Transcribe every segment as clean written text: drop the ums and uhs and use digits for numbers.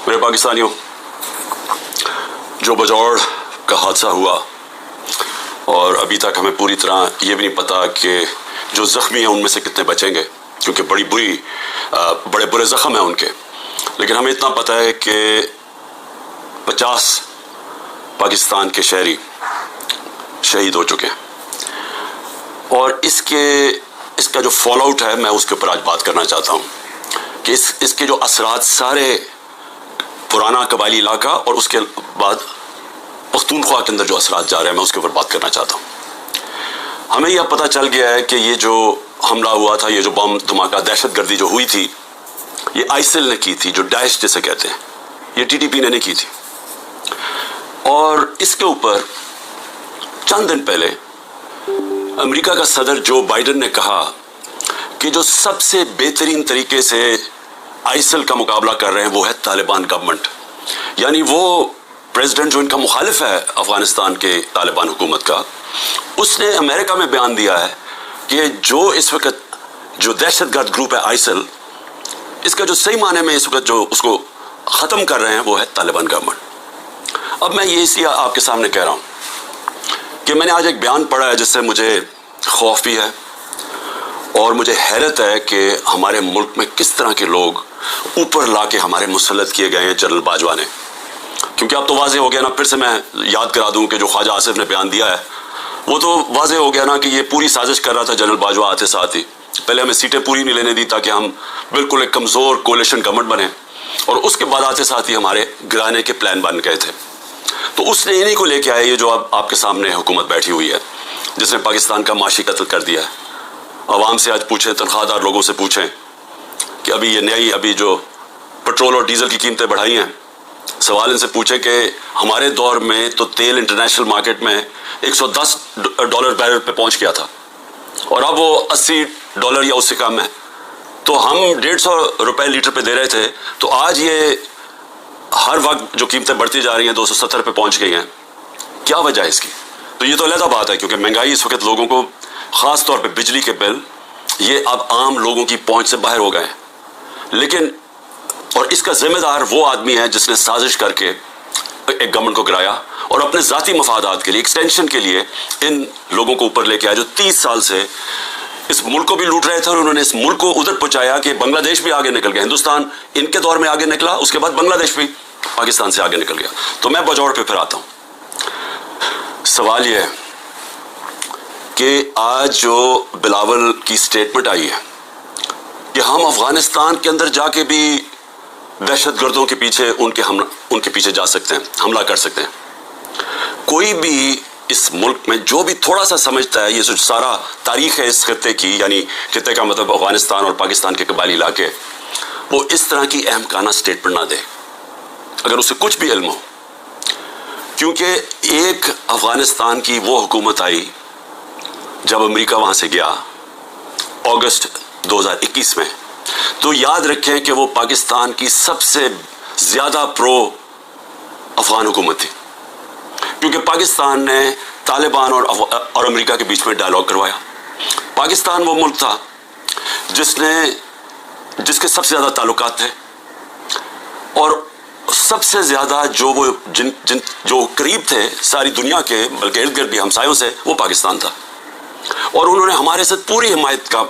मेरे पाकिस्तानियों, जो बजौड़ का हादसा हुआ और अभी तक हमें पूरी तरह ये भी नहीं पता कि जो ज़ख्मी हैं उनमें से कितने बचेंगे, क्योंकि बड़े बुरे ज़ख्म हैं उनके। लेकिन हमें इतना पता है कि 50 पाकिस्तान के शहरी शहीद हो चुके हैं और इसका जो फॉल आउट है, मैं उसके ऊपर आज बात करना चाहता हूँ कि इसके जो असरात सारे पुराना कबायली इलाका और उसके बाद पख्तूनख्वा के अंदर जो असरात जा रहे हैं, मैं उसके ऊपर बात करना चाहता हूँ। हमें यह पता चल गया है कि ये जो हमला हुआ था, ये जो बम धमाका, दहशत गर्दी जो हुई थी, ये आईसिल ने की थी, जो दाइश जिसे कहते हैं, ये टीटीपी ने नहीं की थी। और इसके ऊपर चंद दिन पहले अमेरिका का सदर जो बाइडेन ने कहा कि जो सबसे बेहतरीन तरीके से आईसिल का मुकाबला कर रहे हैं वो है तालिबान गवर्नमेंट। यानी वो प्रेसिडेंट जो इनका मुखालिफ है अफगानिस्तान के तालिबान हुकूमत का, उसने अमेरिका में बयान दिया है कि जो इस वक्त जो दहशतगर्द ग्रुप है आईसिल, इसका जो सही माने में इस वक्त जो उसको ख़त्म कर रहे हैं वो है तालिबान गवर्नमेंट। अब मैं ये इसलिए आपके सामने कह रहा हूँ कि मैंने आज एक बयान पढ़ा है जिससे मुझे खौफ भी है और मुझे हैरत है कि हमारे मुल्क में किस तरह के लोग ऊपर ला के हमारे मुसल्लत किए गए हैं जनरल बाजवा ने। क्योंकि अब तो वाजे हो गया ना, फिर से मैं याद करा दूं कि जो ख्वाजा आसिफ ने बयान दिया है वो तो वाजे हो गया ना कि ये पूरी साजिश कर रहा था जनरल बाजवा आते साथ ही। पहले हमें सीटें पूरी नहीं लेने दी ताकि हम बिल्कुल एक कमज़ोर कोalition गवर्नमेंट बने, और उसके बाद आते साथ ही हमारे गिराने के प्लान बन गए थे। तो उसने इन्हीं को लेके आया, ये जो अब आपके सामने हुकूमत बैठी हुई है जिसने पाकिस्तान का माशी कत्ल कर दिया है। आवाम से आज पूछें, तनख्वाहदार लोगों से पूछें कि अभी जो पेट्रोल और डीजल की कीमतें बढ़ाई हैं, सवाल इनसे पूछें कि हमारे दौर में तो तेल इंटरनेशनल मार्केट में $110 बैरल पे पहुंच गया था और अब वो $80 या उससे कम है। तो हम ₹150 लीटर पे दे रहे थे, तो आज ये हर वक्त जो कीमतें बढ़ती जा रही हैं 270 पे पहुंच गई हैं। क्या वजह है इसकी? तो ये तो अलग बात है, क्योंकि महंगाई इस वक्त लोगों को, ख़ास तौर पे बिजली के बिल, ये अब आम लोगों की पहुंच से बाहर हो गए हैं। लेकिन और इसका जिम्मेदार वो आदमी है जिसने साजिश करके एक गवर्नमेंट को गिराया और अपने ज़ाती मफादात के लिए, एक्सटेंशन के लिए इन लोगों को ऊपर लेके आया जो 30 साल से इस मुल्क को भी लूट रहे थे और उन्होंने इस मुल्क को उधर पहुंचाया कि बांग्लादेश भी आगे निकल गया। हिंदुस्तान इनके दौर में आगे निकला, उसके बाद बांग्लादेश भी पाकिस्तान से आगे निकल गया। तो मैं बजौड़ पे फिर आता हूँ। सवाल ये है कि आज जो बिलावल की स्टेटमेंट आई है कि हम अफगानिस्तान के अंदर जाके भी दहशतगर्दों के पीछे उनके पीछे जा सकते हैं, हमला कर सकते हैं। कोई भी इस मुल्क में जो भी थोड़ा सा समझता है, ये जो सारा तारीख है इस खित्ते की, यानी खित्ते का मतलब अफगानिस्तान और पाकिस्तान के कबायली इलाके, वो इस तरह की अहमकाना स्टेटमेंट ना दे अगर उसे कुछ भी इल्म हो। क्योंकि एक अफगानिस्तान की वो हुकूमत आई जब अमेरिका वहाँ से गया अगस्त 2021 में, तो याद रखें कि वो पाकिस्तान की सबसे ज़्यादा प्रो अफगान हुकूमत थी, क्योंकि पाकिस्तान ने तालिबान और अमेरिका के बीच में डायलॉग करवाया। पाकिस्तान वो मुल्क था जिसके सबसे ज़्यादा ताल्लुकात थे और सबसे ज़्यादा जो करीब थे सारी दुनिया के, बल्कि इर्द गिर्द भी हमसायों से, वो पाकिस्तान था। और उन्होंने हमारे साथ पूरी हिमायत का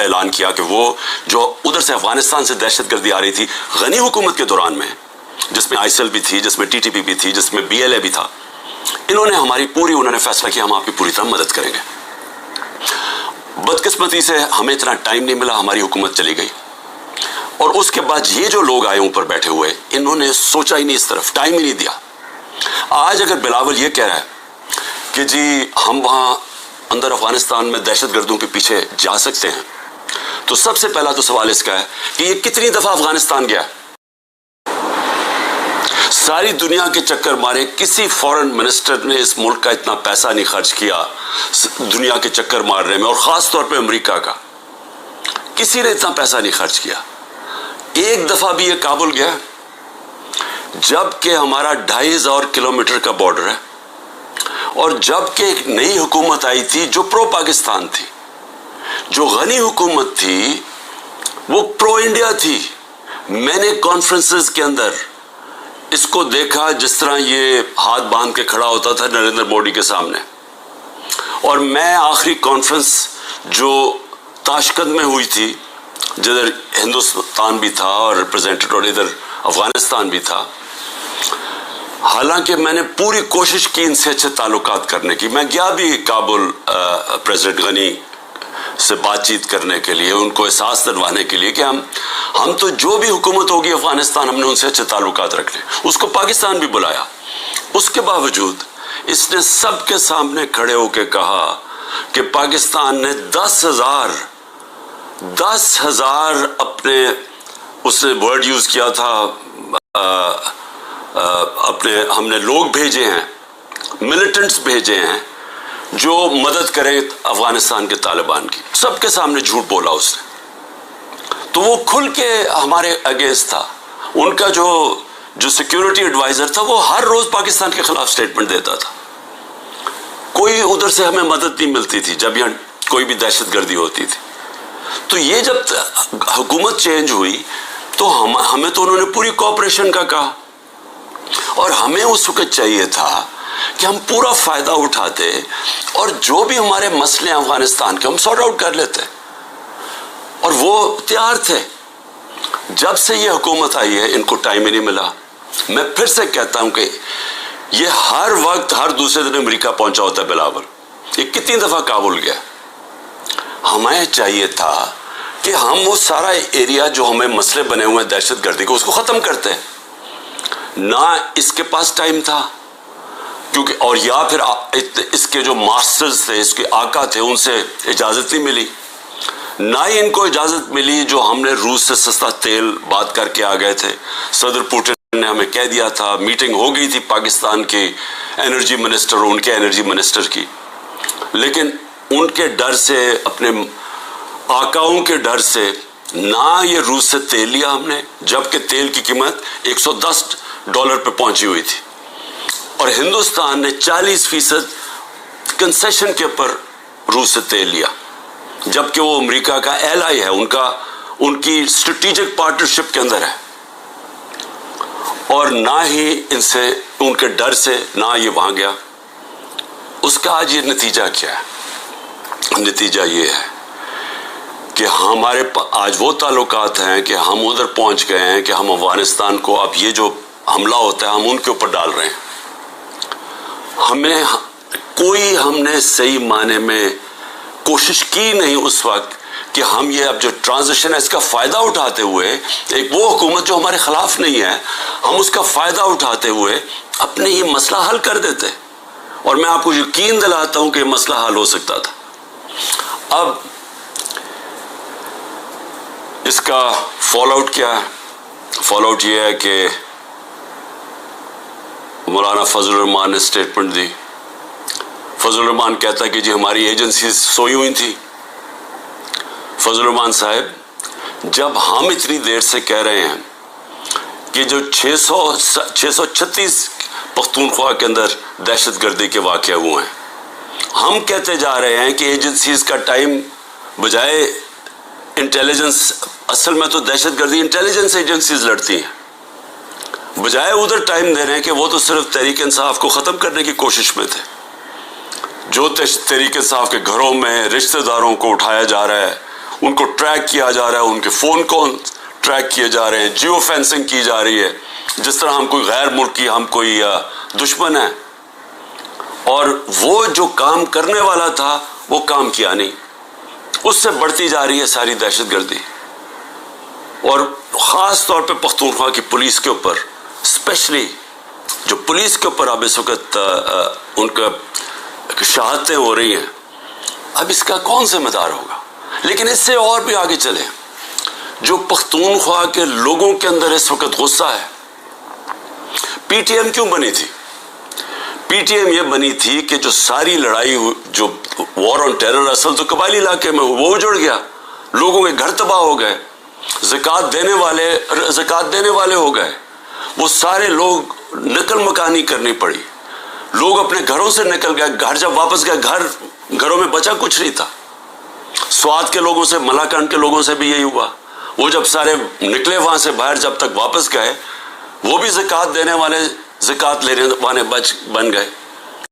ऐलान किया कि वो जो उधर से अफगानिस्तान से दहशतगर्दी आ रही थी गनी हुकूमत के दौरान में, जिसमें आईसिल भी थी, जिसमें टीटीपी भी थी, जिसमें BLA भी था, उन्होंने फैसला किया हम आपकी पूरी तरह मदद करेंगे। बदकिस्मती से हमें इतना टाइम नहीं मिला, हमारी हुकूमत चली गई और उसके बाद ये जो लोग आए ऊपर बैठे हुए, इन्होंने सोचा ही नहीं, इस तरफ टाइम ही नहीं दिया। आज अगर बिलावल ये कह रहा है कि जी हम वहाँ अंदर अफगानिस्तान में दहशतगर्दों के पीछे जा सकते हैं, तो सबसे पहला तो सवाल इसका है कि ये कितनी दफा अफगानिस्तान गया? सारी दुनिया के चक्कर मारे, किसी फॉरेन मिनिस्टर ने इस मुल्क का इतना पैसा नहीं खर्च किया दुनिया के चक्कर मारने में, और खास तौर पे अमेरिका का किसी ने इतना पैसा नहीं खर्च किया। एक दफा भी ये काबुल गया, जबकि हमारा 2500 किलोमीटर का बॉर्डर है और जबकि एक नई हुकूमत आई थी जो प्रो पाकिस्तान थी, जो गनी हुकूमत थी वो प्रो इंडिया थी। मैंने कॉन्फ्रेंसेस के अंदर اس کو دیکھا جس طرح یہ ہاتھ باندھ کے کھڑا ہوتا تھا نریندر مودی کے سامنے. اور میں آخری کانفرنس جو تاشقند میں ہوئی تھی جدھر ہندوستان بھی تھا اور ریپرزینٹیڈ اور ادھر افغانستان بھی تھا، حالانکہ میں نے پوری کوشش کی ان سے اچھے تعلقات کرنے کی. میں گیا بھی کابل پریزیڈنٹ غنی سے بات چیت کرنے کے لیے، ان کو احساس دلوانے کے لیے کہ ہم تو جو بھی حکومت ہوگی افغانستان ہم نے ان سے اچھے تعلقات رکھنے. اس کو پاکستان بھی بلایا. اس کے باوجود اس نے سب کے سامنے کھڑے ہو کے کہا کہ پاکستان نے 10,000 اپنے، اس نے ورڈ یوز کیا تھا، اپنے ہم نے لوگ بھیجے ہیں، ملیٹنٹس بھیجے ہیں جو مدد کریں افغانستان کے طالبان کی. سب کے سامنے جھوٹ بولا اس نے. تو وہ کھل کے ہمارے اگینسٹ تھا. ان کا جو سیکیورٹی ایڈوائزر تھا وہ ہر روز پاکستان کے خلاف سٹیٹمنٹ دیتا تھا. کوئی ادھر سے ہمیں مدد نہیں ملتی تھی جب یہاں کوئی بھی دہشت گردی ہوتی تھی. تو یہ جب حکومت چینج ہوئی تو ہمیں تو انہوں نے پوری کوآپریشن کا کہا، اور ہمیں اس وقت چاہیے تھا کہ ہم پورا فائدہ اٹھاتے اور جو بھی ہمارے مسئلے ہیں افغانستان کے ہم سارٹ آؤٹ کر لیتے. اور وہ تیار تھے. جب سے یہ حکومت آئی ہے ان کو ٹائم ہی نہیں ملا. میں پھر سے کہتا ہوں کہ یہ ہر وقت ہر دوسرے دن امریکہ پہنچا ہوتا ہے بلاول. یہ کتنی دفعہ کابل گیا. ہمیں چاہیے تھا کہ ہم وہ سارا ایریا جو ہمیں مسئلے بنے ہوئے ہیں دہشت گردی کو، اس کو ختم کرتے. نہ اس کے پاس ٹائم تھا کیونکہ، اور یا پھر اس کے جو ماسٹرز تھے، اس کے آقا تھے، ان سے اجازت نہیں ملی. نہ ہی ان کو اجازت ملی جو ہم نے روس سے سستا تیل بات کر کے آ گئے تھے. صدر پوٹن نے ہمیں کہہ دیا تھا، میٹنگ ہو گئی تھی پاکستان کے انرجی منسٹر اور ان کے انرجی منسٹر کی، لیکن ان کے ڈر سے، اپنے آقاؤں کے ڈر سے نہ یہ روس سے تیل لیا ہم نے، جبکہ تیل کی قیمت $110 پہ پہنچی ہوئی تھی. اور ہندوستان نے 40% کنسیشن کے اوپر روس سے تیل لیا، جبکہ وہ امریکہ کا ایلائی ہے، ان کی اسٹریٹجک پارٹنرشپ کے اندر ہے. اور نہ ہی ان سے، ان کے ڈر سے نہ یہ وہاں گیا. اس کا آج یہ نتیجہ کیا ہے؟ نتیجہ یہ ہے کہ ہمارے آج وہ تعلقات ہیں کہ ہم ادھر پہنچ گئے ہیں کہ ہم افغانستان کو اب یہ جو حملہ ہوتا ہے ہم ان کے اوپر ڈال رہے ہیں. ہم نے صحیح معنی میں کوشش کی نہیں اس وقت کہ ہم یہ اب جو ٹرانزیشن ہے اس کا فائدہ اٹھاتے ہوئے، ایک وہ حکومت جو ہمارے خلاف نہیں ہے، ہم اس کا فائدہ اٹھاتے ہوئے اپنے یہ مسئلہ حل کر دیتے. اور میں آپ کو یقین دلاتا ہوں کہ یہ مسئلہ حل ہو سکتا تھا. اب اس کا فال آؤٹ کیا ہے؟ فال آؤٹ یہ ہے کہ مولانا فضل الرحمان نے سٹیٹمنٹ دی. فضل الرحمان کہتا ہے کہ جی ہماری ایجنسیز سوئی ہوئی تھی. فضل الرحمان صاحب، جب ہم اتنی دیر سے کہہ رہے ہیں کہ جو 636 پختونخوا کے اندر دہشت گردی کے واقعہ ہوئے ہیں، ہم کہتے جا رہے ہیں کہ ایجنسیز کا ٹائم بجائے انٹیلیجنس، اصل میں تو دہشت گردی انٹیلیجنس ایجنسیز لڑتی ہیں، بجائے ادھر ٹائم دے رہے ہیں کہ وہ تو صرف تحریک انصاف کو ختم کرنے کی کوشش میں تھے. جو تحریک انصاف کے گھروں میں رشتہ داروں کو اٹھایا جا رہا ہے، ان کو ٹریک کیا جا رہا ہے، ان کے فون کو ٹریک کیے جا رہے ہیں، جیو فینسنگ کی جا رہی ہے، جس طرح ہم کوئی غیر ملکی، ہم کوئی دشمن ہے. اور وہ جو کام کرنے والا تھا وہ کام کیا نہیں. اس سے بڑھتی جا رہی ہے ساری دہشت گردی. اور خاص طور پہ پختونخوا کی پولیس کے اوپر، اسپیشلی جو پولیس کے اوپر اب اس وقت ان کا شہادتیں ہو رہی ہیں، اب اس کا کون ذمہ دار ہوگا؟ لیکن اس سے اور بھی آگے چلیں، جو پختونخوا کے لوگوں کے اندر اس وقت غصہ ہے. پی ٹی ایم کیوں بنی تھی؟ پی ٹی ایم یہ بنی تھی کہ جو ساری لڑائی، جو وار آن ٹیرر اصل تو قبائلی علاقے میں وہ اجڑ گیا، لوگوں کے گھر تباہ ہو گئے، زکوٰۃ دینے والے ہو گئے، وہ سارے لوگ نقل مکانی کرنی پڑی. لوگ اپنے گھروں سے نکل گئے، گھر جب واپس گئے گھروں میں بچا کچھ نہیں تھا. سوات کے لوگوں سے، ملاکنڈ کے لوگوں سے بھی یہی ہوا. وہ جب سارے نکلے وہاں سے باہر، جب تک واپس گئے وہ بھی زکوٰۃ دینے والے زکوٰۃ لینے والے بن گئے.